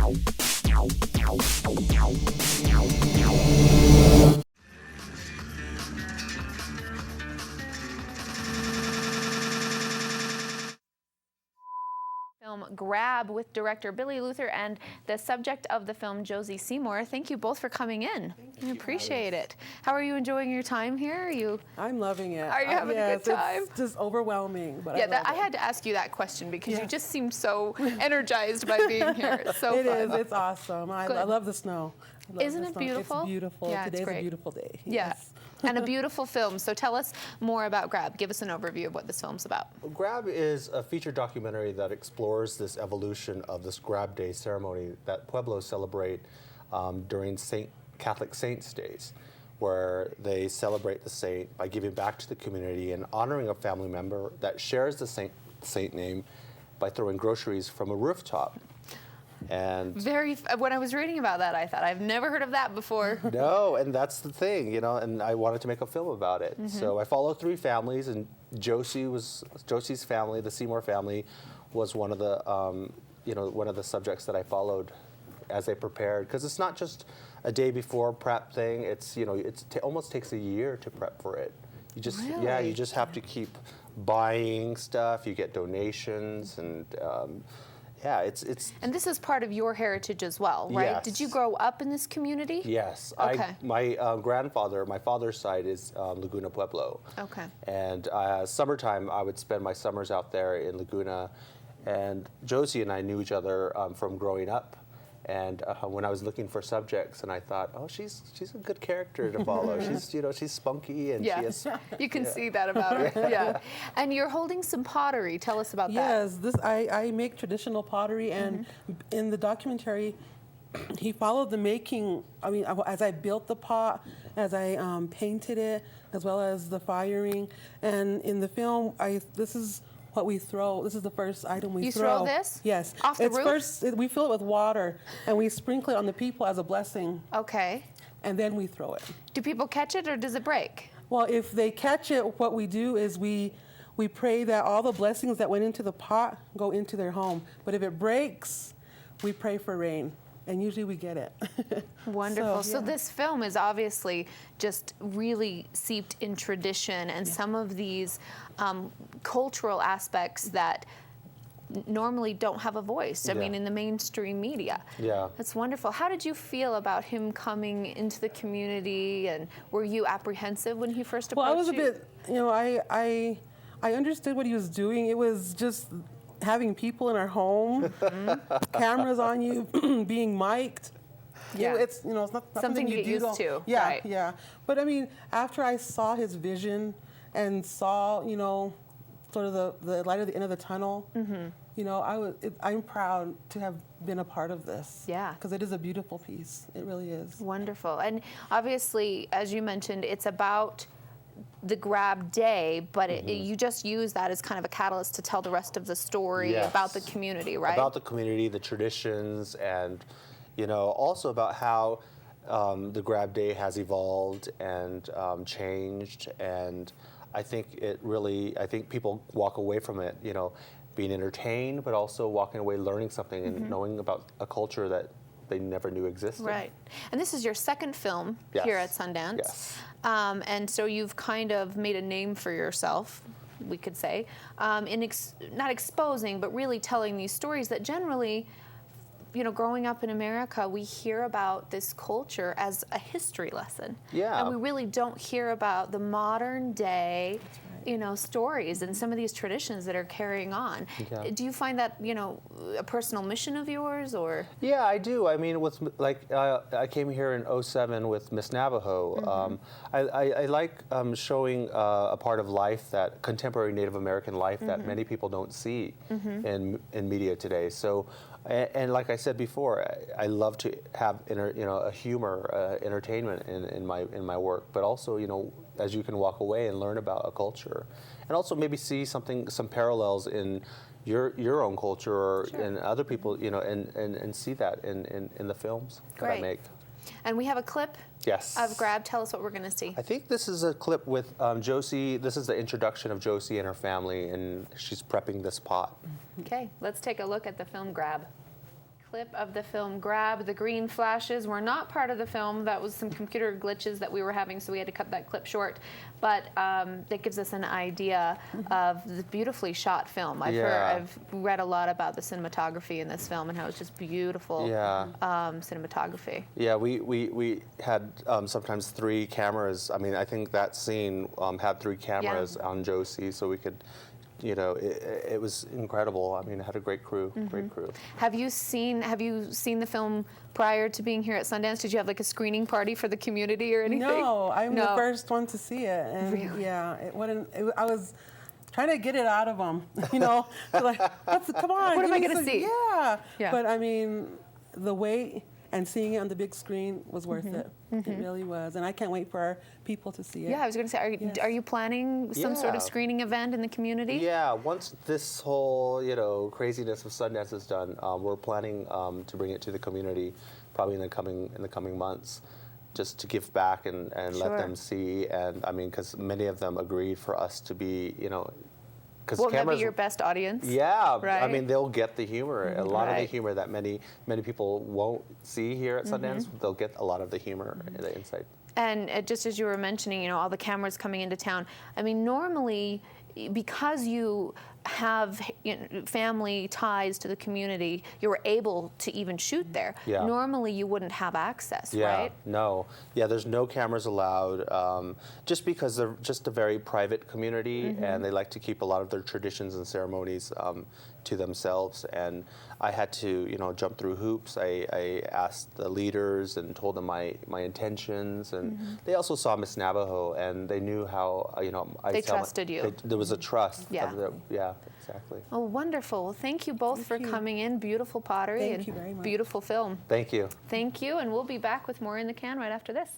Film Grab with director Billy Luther and the subject of the film, Josie Seymour. Thank you both for coming in. I appreciate it. How are you enjoying your time here? I'm loving it. Are you having a good time? It's just overwhelming, but yeah, I had to ask you that question because you just seemed so energized by being here. It's so It fun. is. It's awesome. I love the snow. Isn't it beautiful? It's beautiful. Yeah, Today's it's great. a beautiful day. Yeah. Yes. And a beautiful film. So tell us more about Grab. Give us an overview of what this film's about. Grab is a feature documentary that explores this evolution of this Grab Day ceremony that Pueblos celebrate during Catholic Saints' Days, where they celebrate the saint by giving back to the community and honoring a family member that shares the saint name by throwing groceries from a rooftop. And when I was reading about that, I thought, I've never heard of that before. No, and that's the thing, and I wanted to make a film about it. Mm-hmm. So I followed 3 families, and Josie's family, the Seymour family, was one of the one of the subjects that I followed as they prepared, because it's not just a day before prep thing. It's almost takes a year to prep for it. You just Really? you just have to keep buying stuff. You get donations and. It's And this is part of your heritage as well, right? Yes. Did you grow up in this community? Yes. Okay. My grandfather, my father's side is Laguna Pueblo. Okay. And summertime, I would spend my summers out there in Laguna. And Josie and I knew each other from growing up. And when I was looking for subjects, and I thought, oh, she's a good character to follow. She's spunky, and she is. You can see that about her. Yeah. And you're holding some pottery. Tell us about that. Yes, I make traditional pottery, and in the documentary, he followed the making. I mean, as I built the pot, as I painted it, as well as the firing, and in the film, this is what we throw. This is the first item we throw. You throw this? Yes. Off the roof? First, we fill it with water, and we sprinkle it on the people as a blessing. Okay. And then we throw it. Do people catch it, or does it break? Well, if they catch it, what we do is we pray that all the blessings that went into the pot go into their home. But if it breaks, we pray for rain. And usually we get it. Wonderful. So this film is obviously just really seeped in tradition and some of these cultural aspects that normally don't have a voice. I mean, in the mainstream media. Yeah. That's wonderful. How did you feel about him coming into the community, and were you apprehensive when he first approached you? Well, I was a bit, I understood what he was doing. It was just having people in our home, cameras on you, being mic'd. Yeah. It's it's not something you to get used to. Yeah, right. yeah. But I mean, after I saw his vision and saw sort of the light at the end of the tunnel, I'm proud to have been a part of this. Yeah. Because it is a beautiful piece. It really is. Wonderful. And obviously, as you mentioned, it's about the Grab Day, but you just use that as kind of a catalyst to tell the rest of the story about the community, right? About the community, the traditions, and also about how the Grab Day has evolved and changed. And I think people walk away from it, being entertained, but also walking away learning something and knowing about a culture that they never knew existed. Right. And this is your second film here at Sundance. Yes. And so you've kind of made a name for yourself, we could say, in not exposing, but really telling these stories that generally, growing up in America, we hear about this culture as a history lesson. Yeah. And we really don't hear about the modern day stories and some of these traditions that are carrying on. Yeah. Do you find that, a personal mission of yours, or? Yeah, I do. I mean, I came here in '07 with Miss Navajo. I like showing a part of life, that contemporary Native American life that many people don't see in media today. So, and like I said before, I love to have a humor, entertainment in my work, but also as you can walk away and learn about a culture, and also maybe see some parallels in your own culture or in other people, and see that in the films that I make. And we have a clip of Grab. Tell us what we're going to see. I think this is a clip with Josie. This is the introduction of Josie and her family, and she's prepping this pot. Okay, let's take a look at the film Grab. clip of the film Grab. The green flashes were not part of the film. That was some computer glitches that we were having, so we had to cut that clip short. But that gives us an idea of the beautifully shot film. I've read a lot about the cinematography in this film and how it's just beautiful cinematography. Yeah, we had sometimes 3 cameras. I mean, I think that scene had 3 cameras on Josie, so we could, you know, it was incredible. I mean, it had a great crew, great crew. Have you seen the film prior to being here at Sundance? Did you have like a screening party for the community or anything? No, I'm the first one to see it, and really? yeah, I was trying to get it out of them, you know, like, come on, what am I going to see? Yeah, but I mean, the wait and seeing it on the big screen was worth it. It really was, and I can't wait for people to see it. Yeah, I was going to say, are you planning some sort of screening event in the community? Yeah, once this whole, you know, craziness of Sundance is done, we're planning to bring it to the community, probably in the coming months, just to give back and let them see. And I mean, because many of them agreed for us to be, you know. Won't that be your best audience? Yeah, right? I mean, they'll get the humor. A lot of the humor that many people won't see here at Sundance, they'll get a lot of the humor and the insight. And just as you were mentioning, you know, all the cameras coming into town. I mean, normally, because you have family ties to the community, you were able to even shoot there. Yeah. Normally, you wouldn't have access, right? No. Yeah, there's no cameras allowed, just because they're just a very private community, and they like to keep a lot of their traditions and ceremonies to themselves. And I had to, you know, jump through hoops. I asked the leaders and told them my intentions, and they also saw Miss Navajo, and they knew how, you know, They trusted you. There was a trust. Yeah. Exactly. Oh, wonderful. Well, thank you both for coming in. Beautiful pottery Thank you very much. beautiful film. Thank you. Thank you, and we'll be back with more In the Can right after this.